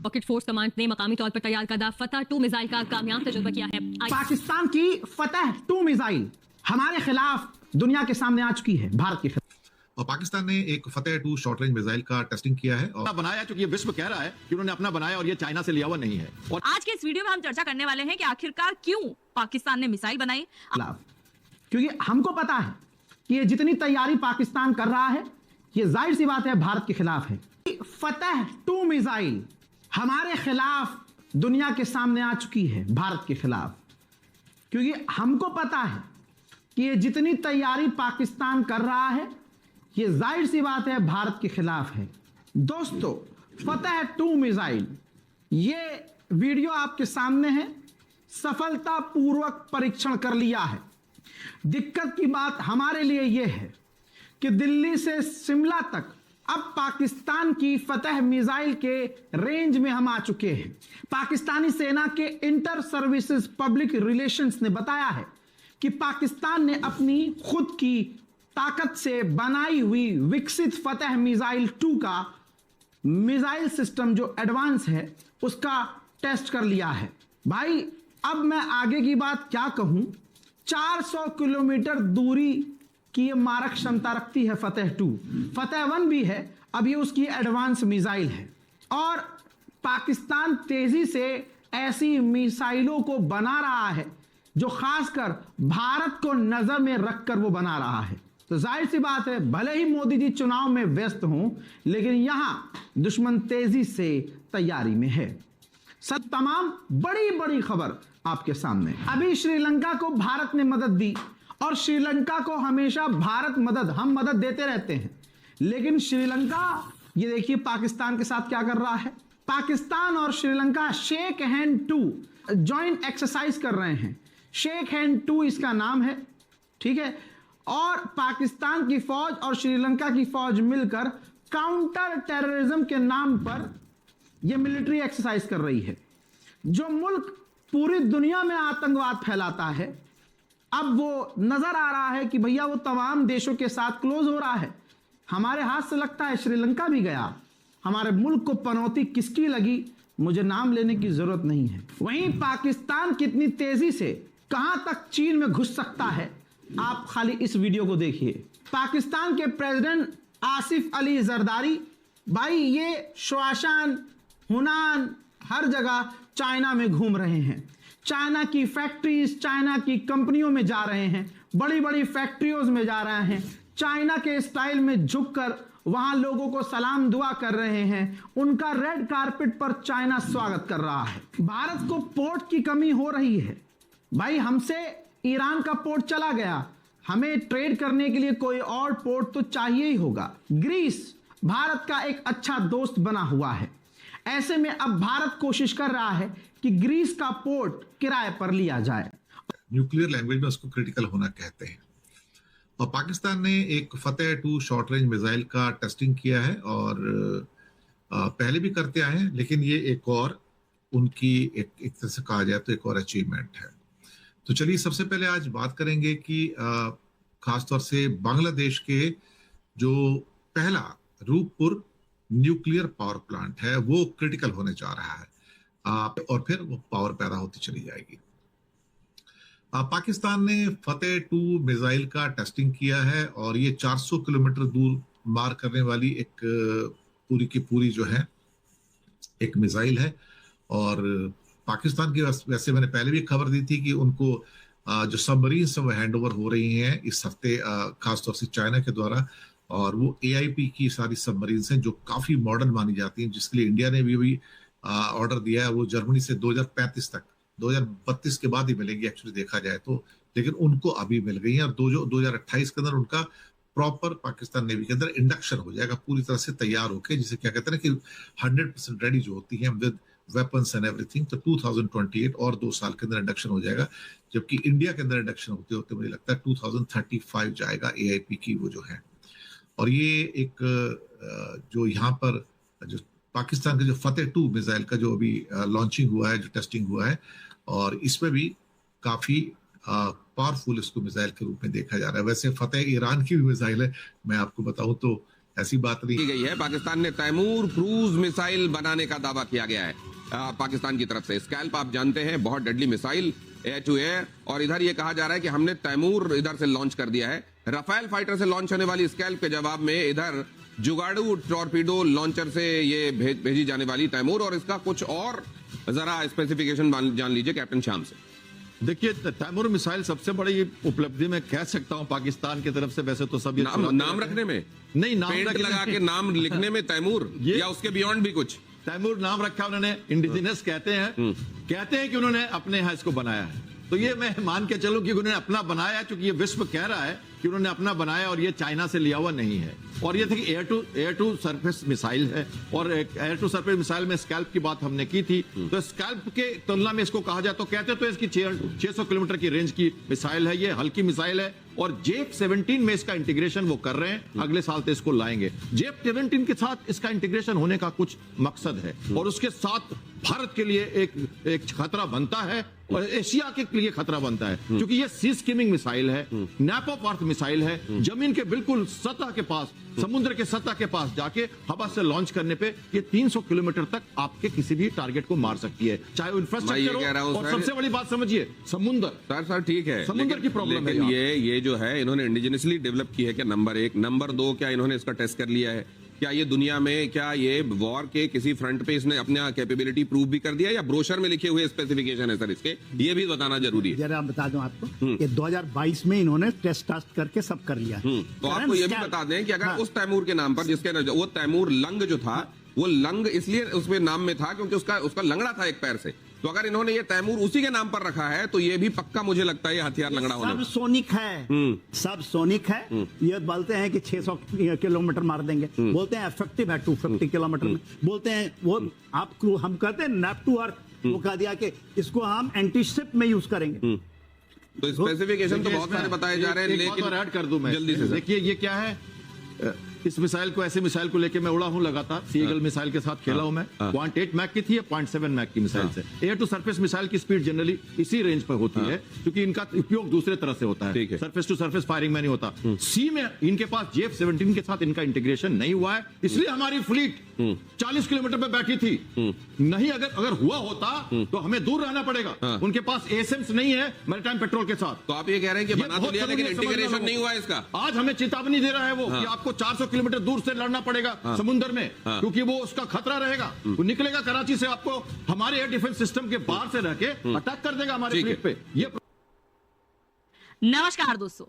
Rocket force command ने मकामी तौर पर तैयार करदा फतह 2 मिसाइल का कामयाब तजुर्बा किया है। पाकिस्तान की फतह 2 मिसाइल हमारे खिलाफ दुनिया के सामने आ चुकी है, भारत के खिलाफ। और पाकिस्तान ने एक फतेह 2 शॉर्ट रेंज मिसाइल का टेस्टिंग किया है और बनाया, क्योंकि ये विश्व कह रहा है कि उन्होंने अपना बनाया और ये चाइना से लिया हुआ नहीं है। और आज के इस वीडियो में हम चर्चा करने वाले हैं कि आखिरकार क्यों पाकिस्तान ने मिसाइल बनाई। क्योंकि हमको पता है कि ये जितनी तैयारी पाकिस्तान कर रहा है, ये जाहिर सी बात है भारत के खिलाफ है। फतेह 2 मिसाइल हमारे खिलाफ दुनिया के सामने आ चुकी है, भारत के खिलाफ। क्योंकि हमको पता है कि ये जितनी तैयारी पाकिस्तान कर रहा है, ये जाहिर सी बात है भारत के खिलाफ है। दोस्तों, फतेह 2 मिसाइल, ये वीडियो आपके सामने है। सफलतापूर्वक परीक्षण कर लिया है। दिक्कत की बात हमारे लिए यह है कि दिल्ली से शिमला तक अब पाकिस्तान की फतेह मिसाइल के रेंज में हम आ चुके हैं। पाकिस्तानी सेना के इंटर सर्विसेज पब्लिक रिलेशंस ने बताया है कि पाकिस्तान ने अपनी खुद की ताकत से बनाई हुई विकसित फतेह मिसाइल 2 का मिसाइल सिस्टम जो एडवांस है उसका टेस्ट कर लिया है। भाई, अब मैं आगे की बात क्या कहूं। 400 किलोमीटर दूरी की ये मारक क्षमता रखती है फतेह 2। फतेह 1 भी है, अब ये उसकी एडवांस मिसाइल है। और पाकिस्तान तेजी से ऐसी मिसाइलों को बना रहा है जो खासकर भारत को नजर में रखकर वो बना रहा है। तो जाहिर सी बात है, भले ही मोदी जी चुनाव में व्यस्त हों, लेकिन यहां दुश्मन तेजी से तैयारी में है। सब तमाम बड़ी बड़ी खबर आपके सामने। अभी श्रीलंका को भारत ने मदद दी और श्रीलंका को हमेशा भारत हम मदद देते रहते हैं। लेकिन श्रीलंका, ये देखिए पाकिस्तान के साथ क्या कर रहा है। पाकिस्तान और Sri Lanka shake hand 2 joint exercise कर रहे हैं। शेक हैंड 2 इसका नाम है, ठीक है। और पाकिस्तान की फौज और श्रीलंका की फौज मिलकर काउंटर टेररिज्म के नाम पर यह मिलिट्री एक्सरसाइज कर रही है। जो मुल्क पूरी दुनिया में आतंकवाद फैलाता है, अब वो नजर आ रहा है कि भैया वो तमाम देशों के साथ क्लोज हो रहा है। हमारे हाथ से लगता है श्रीलंका भी गया। हमारे मुल्क को पनौती किसकी लगी, मुझे नाम लेने की जरूरत नहीं है। वहीं पाकिस्तान कितनी तेजी से कहां तक चीन में घुस सकता है, आप खाली इस वीडियो को देखिए। पाकिस्तान के प्रेसिडेंट आसिफ अली जरदारी, भाई ये श्वाशान, हुनान, हर जगह चाइना में घूम रहे हैं। चाइना की फैक्ट्रीज, चाइना की कंपनियों में जा रहे हैं, बड़ी बड़ी फैक्ट्रियों में जा रहे हैं। चाइना के स्टाइल में झुककर वहां लोगों को सलाम दुआ कर रहे हैं। उनका रेड कारपेट पर चाइना स्वागत कर रहा है। भारत को पोर्ट की कमी हो रही है। भाई, हमसे ईरान का पोर्ट चला गया, हमें ट्रेड करने के लिए कोई और पोर्ट तो चाहिए ही होगा। ग्रीस भारत का एक अच्छा दोस्त बना हुआ है। ऐसे में अब भारत कोशिश कर रहा है कि ग्रीस का पोर्ट किराए पर लिया जाए। न्यूक्लियर लैंग्वेज में उसको क्रिटिकल होना कहते हैं। और पाकिस्तान ने एक फतेह 2 शॉर्ट रेंज मिसाइल का टेस्टिंग किया है और पहले भी करते आए हैं, लेकिन ये एक और उनकी एक तरह से कहा जाए तो एक और अचीवमेंट है। तो चलिए सबसे पहले आज बात करेंगे कि खासतौर से बांग्लादेश के जो पहला रूपपुर न्यूक्लियर पावर प्लांट है वो क्रिटिकल होने जा रहा है और फिर वो पावर पैदा होती चली जाएगी। पाकिस्तान ने फतेह 2 मिसाइल का टेस्टिंग किया है और ये 400 किलोमीटर दूर मार करने वाली एक पूरी की पूरी जो है एक मिसाइल है। और पाकिस्तान की, वैसे मैंने पहले भी खबर दी थी कि उनको जो सबमरीन से वो हैंड ओवर हो रही हैं इस हफ्ते, खासतौर से चाइना के द्वारा। और वो AIP की सारी सबमरीन्स हैं जो काफी मॉडर्न मानी जाती हैं, जिसके लिए इंडिया ने भी ऑर्डर दिया है। वो जर्मनी से 2035 तक, 2032 के बाद ही मिलेंगी एक्चुअली देखा जाए तो, लेकिन उनको अभी मिल गई हैं। और 2028 के अंदर उनका प्रॉपर पाकिस्तान नेवी के अंदर इंडक्शन हो जाएगा, पूरी तरह से तैयार होके, जिसे क्या कहते हैं कि 100% रेडी जो होती है विद वेपन्स एंड एवरीथिंग। तो 2028 और 2 साल के अंदर इंडक्शन हो जाएगा, जबकि इंडिया के अंदर इंडक्शन होते होते मुझे लगता है 2035 जाएगा AIP की वो जो है। और ये एक जो यहाँ पर जो पाकिस्तान के जो फतेह 2 मिसाइल का जो अभी लॉन्चिंग हुआ है, जो टेस्टिंग हुआ है, और इसमें भी काफी पावरफुल इसको मिसाइल के रूप में देखा जा रहा है। वैसे फतेह ईरान की भी मिसाइल है, मैं आपको बताऊं तो ऐसी बात नहीं की गई है। पाकिस्तान ने तैमूर क्रूज मिसाइल बनाने का दावा किया गया है पाकिस्तान की तरफ से। स्कैल्प आप जानते हैं बहुत deadly missile air to air, और इधर ये कहा जा रहा है कि हमने तैमूर इधर से लॉन्च कर दिया है। राफेल फाइटर से लॉन्च होने वाली स्कैल्प के जवाब में इधर जुगाड़ू टॉर्पीडो लॉन्चर से ये भेजी जाने वाली तैमूर, और इसका कुछ और जरा स्पेसिफिकेशन जान लीजिए कैप्टन श्याम से। देखिए, तैमूर मिसाइल सबसे बड़ी उपलब्धि मैं कह सकता हूं पाकिस्तान की तरफ से। वैसे तो सब ये नाम रखने में नहीं, नाम पेंट लगा के नाम लिखने में तैमूर, या उसके बियॉन्ड भी कुछ? तैमूर नाम रखा उन्होंने, इंडिजिनस कहते हैं कि उन्होंने अपने यहाँ इसको बनाया है। तो ये मैं मान के चलूं कि उन्होंने अपना बनाया, क्योंकि ये विश्व कह रहा है कि उन्होंने अपना बनाया और ये चाइना से लिया हुआ नहीं है। और ये देखिए एयर टू सरफेस मिसाइल है, और एयर टू सरफेस मिसाइल में स्कैल्प की बात हमने की थी। तो स्कैल्प के तुलना में इसको कहा जाए तो कहते तो इसकी 600 किलोमीटर की रेंज की मिसाइल है, ये हल्की मिसाइल है। और JF-17 में इसका इंटीग्रेशन वो कर रहे हैं, अगले साल तो इसको लाएंगे। JF-17 के साथ इसका इंटीग्रेशन होने का कुछ मकसद है, और उसके साथ भारत के लिए एक खतरा बनता है, और एशिया के लिए खतरा बनता है, क्योंकि ये सी स्किमिंग मिसाइल है, नैप ऑफ अर्थ मिसाइल है। जमीन के बिल्कुल सतह के पास, समुद्र के सतह के पास जाके हवा से लॉन्च करने पे ये 300 किलोमीटर तक आपके किसी भी टारगेट को मार सकती है, चाहे वो इंफ्रास्ट्रक्चर हो। और सबसे बड़ी बात समझिए, समुद्र सर ठीक है, समुद्र की प्रॉब्लम है। ये जो है इन्होंने इंडिजिनसली डेवलप की है क्या? नंबर 1। नंबर 2, क्या इन्होंने इसका टेस्ट कर लिया है? क्या ये दुनिया में, क्या ये वॉर के किसी फ्रंट पे इसने अपना कैपेबिलिटी प्रूव भी कर दिया, या ब्रोशर में लिखे हुए स्पेसिफिकेशन है सर इसके? ये भी बताना जरूरी है। जरा बता दूं आपको, ये 2022 में इन्होंने टेस्ट करके सब कर लिया। तो आपको ये भी बता दें कि अगर उस तैमूर के नाम पर, जिसके वो तैमूर लंग जो था, वो लंग इसलिए उसमें नाम में था क्योंकि उसका लंगड़ा था एक पैर से। तो अगर इन्होंने ये तैमूर उसी के नाम पर रखा है तो ये भी पक्का मुझे लगता है ये हथियार लंगड़ा होना। सब सोनिक है, सब सोनिक है। ये बोलते हैं कि 600 किलोमीटर मार देंगे, बोलते हैं इफेक्टिव है 250 किलोमीटर में, बोलते हैं वो हम कहते हैं नैप टू अर्थ, वो कह दिया कि इसको हम एंटी शिप में यूज करेंगे। तो स्पेसिफिकेशन तो बहुत सारे बताए जा रहे हैं, लेकिन ऐड कर दूं मैं जल्दी से। देखिए ये क्या है, इस मिसाइल को, ऐसे मिसाइल को लेके मैं उड़ा हूं लगातार, सीगल मिसाइल के साथ खेला हूं मैं। 0.8 मैक की थी, 0.7 मैक की मिसाइल से। एयर टू सरफेस मिसाइल की स्पीड जनरली इसी रेंज पर होती है, क्योंकि इनका उपयोग दूसरे तरह से होता है, सरफेस टू सरफेस फायरिंग में नहीं होता। सी में इनके पास JF-17 के साथ इनका इंटीग्रेशन नहीं हुआ है, इसलिए हमारी फ्लीट 40 किलोमीटर पे बैठी थी। नहीं, अगर हुआ होता तो हमें दूर रहना पड़ेगा। उनके पास एसएम्स नहीं है मैरीटाइम पेट्रोल के साथ। तो आप ये कह रहे हैं कि बना तो लिया लेकिन इंटीग्रेशन नहीं हुआ इसका। आज हमें चेतावनी दे रहा है वो कि आपको 400 किलोमीटर दूर से लड़ना पड़ेगा समुद्र में, क्योंकि वो उसका खतरा रहेगा। वो निकलेगा कराची से, आपको हमारे एयर डिफेंस सिस्टम के बाहर से रह के अटैक कर देगा हमारे फ्लीट पे। ये नमस्कार दोस्तों,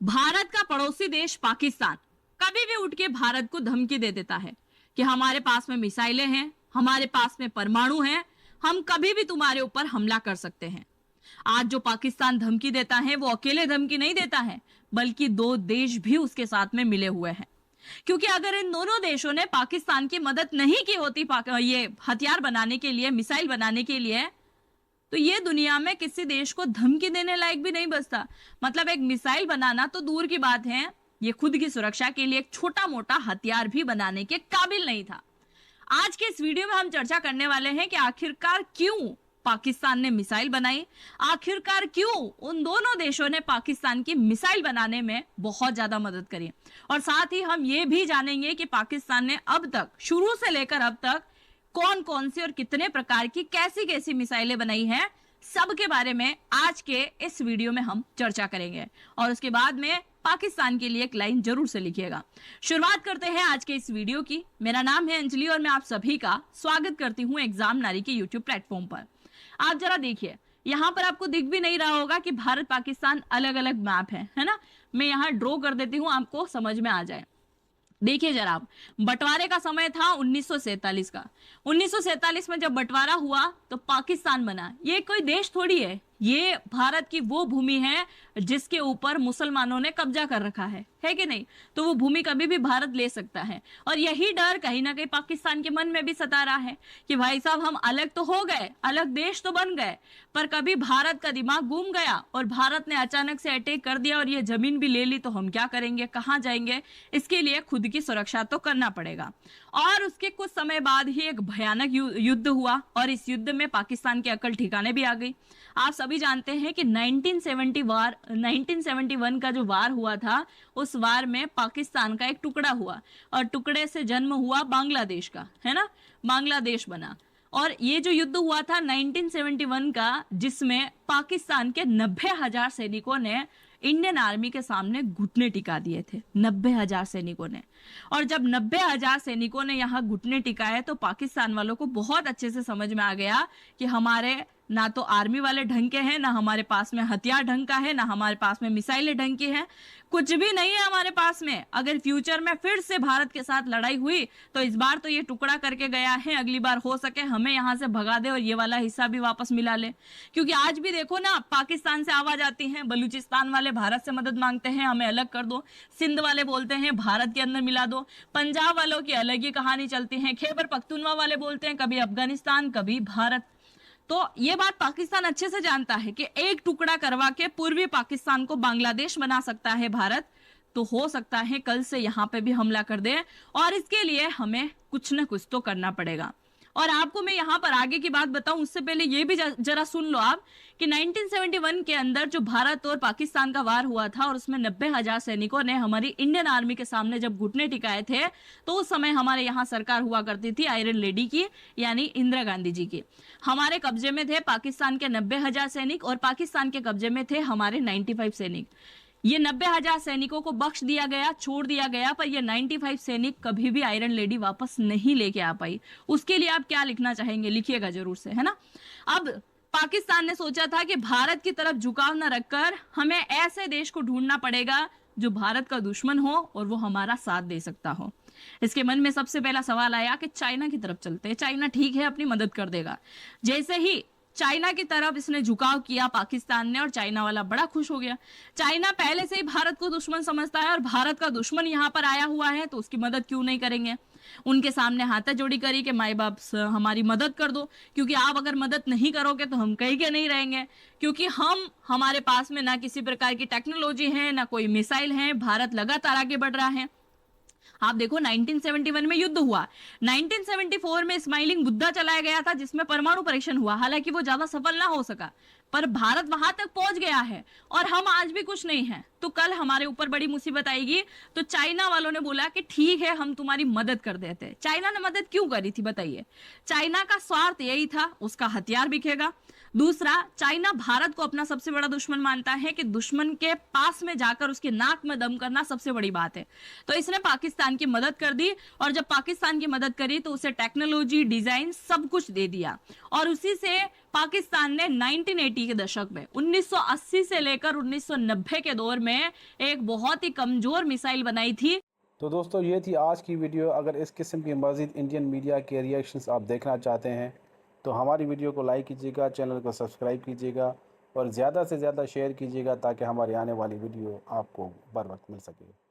भारत का पड़ोसी देश पाकिस्तान कभी भी उठ के भारत को धमकी दे देता है कि हमारे पास में मिसाइलें हैं, हमारे पास में परमाणु हैं, हम कभी भी तुम्हारे ऊपर हमला कर सकते हैं। आज जो पाकिस्तान धमकी देता है वो अकेले धमकी नहीं देता है, बल्कि 2 देश भी उसके साथ में मिले हुए हैं। क्योंकि अगर इन दोनों देशों ने पाकिस्तान की मदद नहीं की होती ये हथियार बनाने के लिए, मिसाइल बनाने के लिए, तो ये दुनिया में किसी देश को धमकी देने लायक भी नहीं बचता। मतलब एक मिसाइल बनाना तो दूर की बात है, ये खुद की सुरक्षा के लिए एक छोटा मोटा हथियार भी बनाने के काबिल नहीं था। आज के इस वीडियो में हम चर्चा करने वाले हैं कि आखिरकार क्यों पाकिस्तान ने मिसाइल बनाई, आखिरकार क्यों उन दोनों देशों ने पाकिस्तान की मिसाइल बनाने में बहुत ज्यादा मदद करी, और साथ ही हम ये भी जानेंगे कि पाकिस्तान ने अब तक, शुरू से लेकर अब तक, कौन कौन सी और कितने प्रकार की कैसी कैसी मिसाइलें बनाई हैं, सबके बारे में आज के इस वीडियो में हम चर्चा करेंगे। और उसके बाद में पाकिस्तान के लिए एक लाइन जरूर से लिखिएगा। शुरुआत करते हैं आज के इस वीडियो की। मेरा नाम है अंजलि और मैं आप सभी का स्वागत करती हूँ एग्जाम नारी के यूट्यूब प्लेटफॉर्म पर। आप जरा देखिए, यहाँ पर आपको दिख भी नहीं रहा होगा कि भारत पाकिस्तान अलग अलग मैप है ना। मैं यहाँ ड्रॉ कर देती हूँ, आपको समझ में आ जाए। देखिए जरा आप, बंटवारे का समय था 1947 का। 1947 में जब बंटवारा हुआ तो पाकिस्तान बना। ये कोई देश थोड़ी है, ये भारत की वो भूमि है जिसके ऊपर मुसलमानों ने कब्जा कर रखा है कि नहीं। तो वो भूमि कभी भी भारत ले सकता है, और यही डर कहीं ना कहीं पाकिस्तान के मन में भी सता रहा है कि भाई साहब हम अलग तो हो गए, अलग देश तो बन गए, पर कभी भारत का दिमाग घूम गया और भारत ने अचानक से अटैक कर दिया और ये जमीन भी ले ली, तो हम क्या करेंगे, कहाँ जाएंगे। इसके लिए खुद की सुरक्षा तो करना पड़ेगा। और उसके कुछ समय बाद ही एक भयानक युद्ध हुआ, और इस युद्ध में पाकिस्तान की अकल ठिकाने भी आ गई। आप सभी जानते हैं कि 1971 का जो वार हुआ था, उस वार में पाकिस्तान का एक टुकड़ा हुआ और टुकड़े से जन्म हुआ बांग्लादेश का, है ना, बांग्लादेश बना। और ये जो युद्ध हुआ था 1971 का, जिसमें पाकिस्तान के 90,000 सैनिकों ने इंडियन आर्मी के सामने घुटने टिका दिए थे, 90,000 सैनिकों ने। और जब 90,000 सैनिकों ने यहाँ घुटने टिकाए तो पाकिस्तान वालों को बहुत अच्छे से समझ में आ गया कि हमारे ना तो आर्मी वाले ढंग के हैं, ना हमारे पास में हथियार ढंग का है, ना हमारे पास में मिसाइलें ढंग की हैं, कुछ भी नहीं है हमारे पास में। अगर फ्यूचर में फिर से भारत के साथ लड़ाई हुई तो इस बार तो ये टुकड़ा करके गया है, अगली बार हो सके हमें यहाँ से भगा दे और ये वाला हिस्सा भी वापस मिला ले। क्योंकि आज भी देखो ना, पाकिस्तान से आवाज आती है, बलूचिस्तान वाले भारत से मदद मांगते हैं, हमें अलग कर दो, सिंध वाले बोलते हैं भारत के अंदर मिला दो, पंजाब वालों की अलग ही कहानी चलती है, खैबर पख्तूनवा वाले बोलते हैं कभी अफगानिस्तान कभी भारत। तो ये बात पाकिस्तान अच्छे से जानता है कि एक टुकड़ा करवा के पूर्वी पाकिस्तान को बांग्लादेश बना सकता है भारत, तो हो सकता है कल से यहाँ पे भी हमला कर दे, और इसके लिए हमें कुछ न कुछ तो करना पड़ेगा। और आपको मैं यहाँ पर आगे की बात बताऊं, उससे पहले ये भी जरा सुन लो आप कि 1971 के अंदर जो भारत और पाकिस्तान का वार हुआ था और उसमें 90,000 सैनिकों ने हमारी इंडियन आर्मी के सामने जब घुटने टिकाए थे, तो उस समय हमारे यहाँ सरकार हुआ करती थी आयरन लेडी की, यानी इंदिरा गांधी जी की। हमारे कब्जे में थे पाकिस्तान के 90,000 सैनिक और पाकिस्तान के कब्जे में थे हमारे 95 सैनिक। ये 90,000 सैनिकों को बख्श दिया गया, छोड़ दिया गया, पर ये 95 सैनिक कभी भी आयरन लेडी वापस नहीं लेके आ पाई। उसके लिए आप क्या लिखना चाहेंगे, लिखिएगा जरूर से, है ना। अब पाकिस्तान ने सोचा था कि भारत की तरफ झुकाव न रखकर हमें ऐसे देश को ढूंढना पड़ेगा जो भारत का दुश्मन हो और वो हमारा साथ दे सकता हो। इसके मन में सबसे पहला सवाल आया कि चाइना की तरफ चलते हैं, चाइना ठीक है अपनी मदद कर देगा। जैसे ही चाइना की तरफ इसने झुकाव किया पाकिस्तान ने, और चाइना वाला बड़ा खुश हो गया। चाइना पहले से ही भारत को दुश्मन समझता है और भारत का दुश्मन यहाँ पर आया हुआ है तो उसकी मदद क्यों नहीं करेंगे। उनके सामने हाथ जोड़ी करी कि माई बाप हमारी मदद कर दो, क्योंकि आप अगर मदद नहीं करोगे तो हम कहीं के नहीं रहेंगे, क्योंकि हमारे पास में ना किसी प्रकार की टेक्नोलॉजी है, ना कोई मिसाइल है, भारत लगातार आगे बढ़ रहा है। आप देखो 1971 में युद्ध हुआ, 1974 में स्माइलिंग बुद्धा चलाया गया था जिसमें परमाणु परीक्षण हुआ, हालांकि वो ज्यादा सफल ना हो सका, पर भारत वहां तक पहुंच गया है और हम आज भी कुछ नहीं है। तो कल हमारे ऊपर बड़ी मुसीबत आएगी तो चाइना वालों ने बोला कि ठीक है हम तुम्हारी मदद कर देते हैं। चाइना ने मदद क्यों करी थी बताइए। चाइना का स्वार्थ यही था, उसका हथियार बिकेगा। दूसरा, चाइना भारत को अपना सबसे बड़ा दुश्मन मानता है कि दुश्मन के पास में जाकर उसके नाक में दम करना सबसे बड़ी बात है। तो इसने पाकिस्तान की मदद कर दी और जब पाकिस्तान की मदद करी तो उसे टेक्नोलॉजी, डिजाइन सब कुछ दे दिया। और उसी से पाकिस्तान ने 1980 के दशक में 1980 से लेकर 1990 के दौर में एक बहुत ही कमजोर मिसाइल बनाई थी। तो दोस्तों ये थी आज की वीडियो। अगर इस किस्म की मज़ीद इंडियन मीडिया के रिएक्शंस आप देखना चाहते हैं तो हमारी वीडियो को लाइक कीजिएगा, चैनल को सब्सक्राइब कीजिएगा और ज़्यादा से ज़्यादा शेयर कीजिएगा ताकि हमारी आने वाली वीडियो आपको बर वक्त मिल सके।